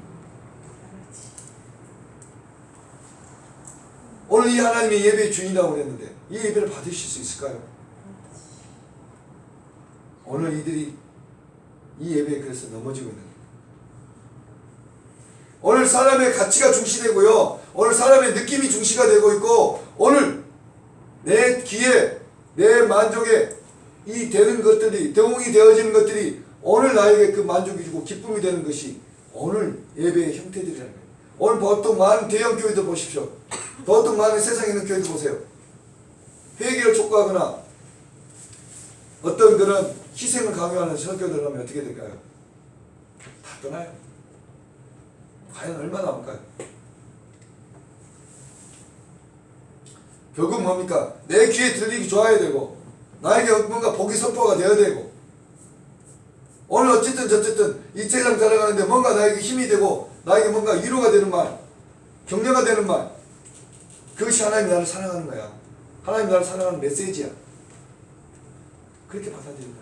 오늘 이 하나님의 예배의 주인이라고 그랬는데 이 예배를 받으실 수 있을까요? 오늘 이들이 이 예배에 그래서 넘어지고 있는 거예요. 오늘 사람의 가치가 중시되고요. 오늘 사람의 느낌이 중시가 되고 있고 오늘 내 귀에 내 만족에 이 되는 것들이 대웅이 되어지는 것들이 오늘 나에게 그 만족이 주고 기쁨이 되는 것이 오늘 예배의 형태들이라는 거예요. 오늘 보통 많은 대형 교회들 보십시오. 보통 많은 세상에 있는 교회들 보세요. 회개를 촉구하거나 어떤 그런 희생을 강요하는 설교들 하면 어떻게 될까요? 다 떠나요. 과연 얼마나 남을까요? 결국 뭡니까? 내 귀에 들리기 좋아야 되고 나에게 뭔가 복이 선포가 되어야 되고 오늘 어쨌든 저쨌든 이 세상 살아가는데 뭔가 나에게 힘이 되고 나에게 뭔가 위로가 되는 말, 격려가 되는 말, 그것이 하나님이 나를 사랑하는 거야. 하나님이 나를 사랑하는 메시지야. 그렇게 받아들인다.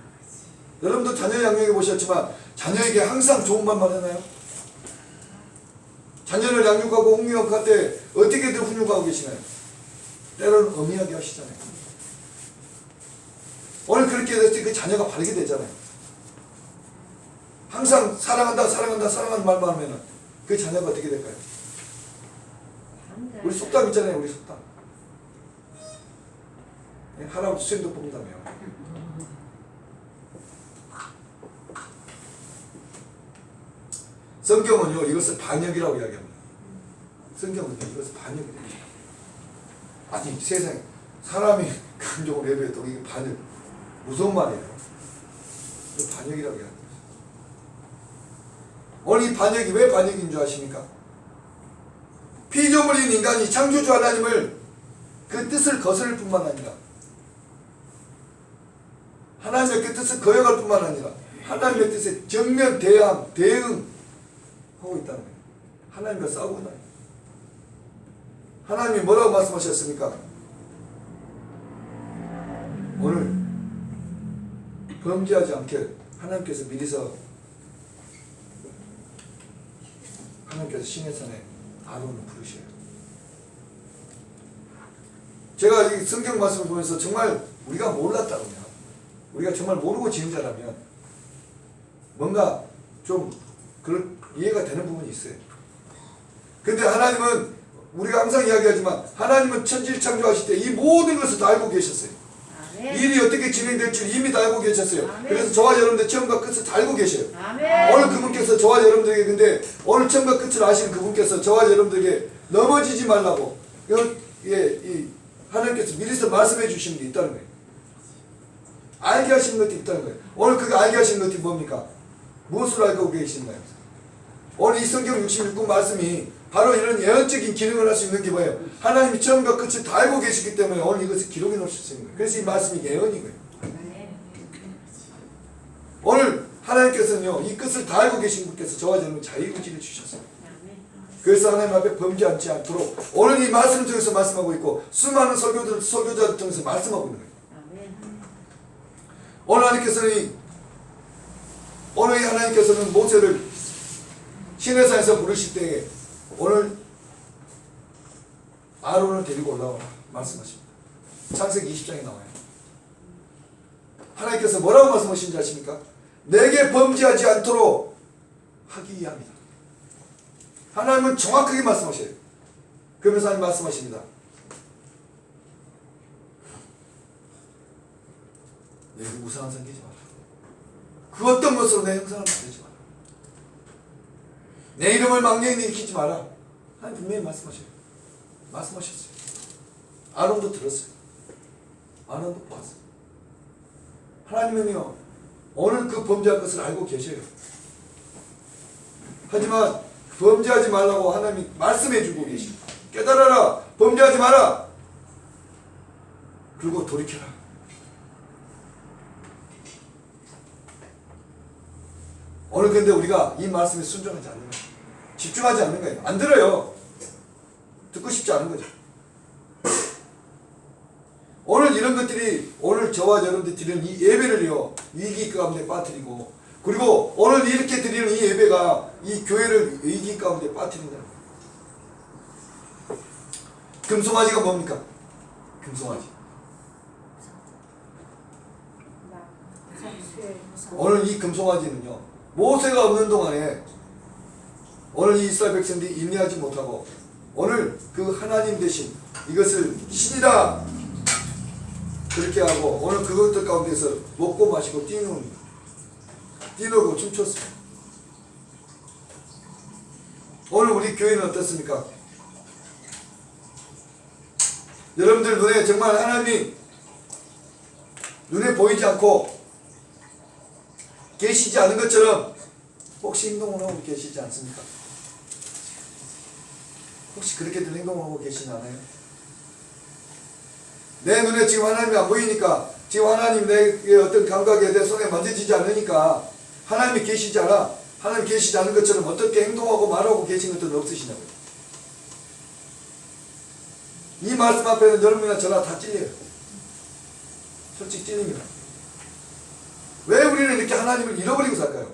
여러분도 자녀 양육해 보셨지만 자녀에게 항상 좋은 말만 하나요? 자녀를 양육하고 훈육할 때 어떻게들 훈육하고 계시나요? 때로는 엄히하게 하시잖아요. 오늘 그렇게 됐을 때 그 자녀가 바르게 되잖아요. 항상 사랑한다 사랑한다 사랑하는 말만 하면 그 자녀가 어떻게 될까요? 우리 속담 있잖아요. 우리 속담. 할아버지 수행도 뽑는다며. 성경은요 이것을 반역이라고 이야기합니다. 성경은요 이것을 반역이래요. 아니 세상에 사람이 감정을 예배해도 이게 반역 무서운 말이에요. 이거 반역이라고 이야기합니다. 오늘 이 반역이 왜 반역인 줄 아십니까? 피조물인 인간이 창조주 하나님을 그 뜻을 거스를 뿐만 아니라 하나님의 그 뜻을 거역할 뿐만 아니라 하나님의 뜻에 정면 대항, 대응하고 있다는 거예요. 하나님과 싸우고 있다. 하나님이 뭐라고 말씀하셨습니까? 오늘 범죄하지 않게 하나님께서 미리서 하나님께서 시내산에 아론을 부르셔요. 제가 이 성경 말씀을 보면서 정말 우리가 몰랐다면 우리가 정말 모르고 지은 자라면 뭔가 좀 그런 이해가 되는 부분이 있어요. 근데 하나님은 우리가 항상 이야기하지만 하나님은 천지를 창조하실 때 이 모든 것을 다 알고 계셨어요. 아멘. 일이 어떻게 진행될지 이미 다 알고 계셨어요. 아멘. 그래서 저와 여러분들 처음과 끝을 다 알고 계셔요. 아멘. 오늘 그분께서 저와 여러분들에게 근데 오늘 처음과 끝을 아시는 그분께서 저와 여러분들에게 넘어지지 말라고 이 하나님께서 미리서 말씀해 주시는 게 있다는 거예요. 알게 하시는 것도 있다는 거예요. 오늘 그게 알게 하시는 것이 뭡니까? 무엇을 알고 계신가요? 오늘 이 성경 66권 말씀이 바로 이런 예언적인 기능을 할 수 있는 게 뭐예요? 하나님이 처음과 끝을 다 알고 계시기 때문에 오늘 이것을 기록해 놓으실 수 있는 거예요. 그래서 이 말씀이 예언이고요. 오늘 하나님께서는요 이 끝을 다 알고 계신 분께서 저와 여러분 자유의지를 주셨어요. 그래서 하나님 앞에 범죄하지 않도록 오늘 이 말씀을 통해서 말씀하고 있고 수많은 설교자들 통해서 말씀하고 있는 거예요. 오늘 하나님께서는 모세를 시내산에서 부르실 때에 오늘 아론을 데리고 올라오라 말씀하십니다. 창세기 20장에 나와요. 하나님께서 뭐라고 말씀하신지 아십니까? 내게 범죄하지 않도록 하기 위함이다. 하나님은 정확하게 말씀하셔요. 그러면서 하나님 말씀하십니다. 내게 우상한 섬기지 마라. 그 어떤 것으로 내 형상을 만들지 마라. 내 이름을 망령에 일으키지 마라. 하나님 분명히 말씀하셨어요. 아론도 들었어요. 아론도 봤어요. 하나님은요 오늘 그 범죄할 것을 알고 계셔요. 하지만 범죄하지 말라고 하나님이 말씀해 주고 계십니다. 깨달아라. 범죄하지 마라. 그리고 돌이켜라. 오늘 근데 우리가 이 말씀에 순종하지 않는 거예요. 집중하지 않는 거예요. 안 들어요. 듣고 싶지 않은 거죠. 오늘 이런 것들이 오늘 저와 여러분들 드리는 이 예배를요 위기 가운데 빠뜨리고 그리고 오늘 이렇게 드리는 이 예배가 이 교회를 위기 가운데 빠뜨린다는 거예요. 금송아지가 뭡니까? 금송아지. 오늘 이 금송아지는요, 모세가 없는 동안에 오늘 이 이스라엘 백성들이 인내하지 못하고 오늘 그 하나님 대신 이것을 신이다 그렇게 하고 오늘 그것들 가운데서 먹고 마시고 뛰놀고 춤췄습니다. 오늘 우리 교회는 어떻습니까? 여러분들 눈에 정말 하나님이 눈에 보이지 않고 계시지 않은 것처럼 혹시 행동을 하고 계시지 않습니까? 혹시 그렇게들 행동을 하고 계시지 않아요? 내 눈에 지금 하나님이 안 보이니까, 지금 하나님 내 어떤 감각에 내 손에 만져지지 않으니까 하나님이 계시지 않아. 하나님 계시지 않은 것처럼 어떻게 행동하고 말하고 계신 것들은 없으시냐고요. 이 말씀 앞에는 여러분이나 저나 다 찔려요. 솔직히 찔립니다. 왜 우리는 이렇게 하나님을 잃어버리고 살까요?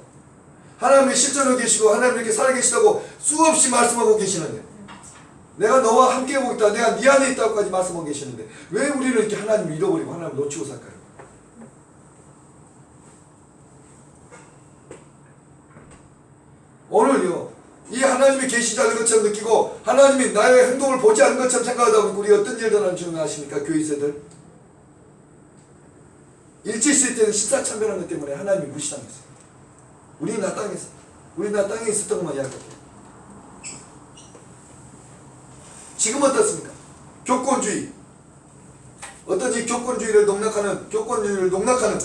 하나님이 실존하고 계시고 하나님이 이렇게 살아계시다고 수없이 말씀하고 계시는데, 내가 너와 함께하고 있다, 내가 네 안에 있다고까지 말씀하고 계시는데 왜 우리는 이렇게 하나님을 잃어버리고 하나님을 놓치고 살까요? 오늘요, 이 하나님이 계시지 않은 것처럼 느끼고 하나님이 나의 행동을 보지 않는 것처럼 생각하다 보니 우리 어떤 일을 하는 줄 아십니까? 교회에서들 일제시대 때는 십사참배라는 것 때문에 하나님이 무시당했어요. 우리 나 땅에 있었던 것만 이야기할게요. 지금 어떻습니까? 교권주의, 어떤 이 교권주의를 농락하는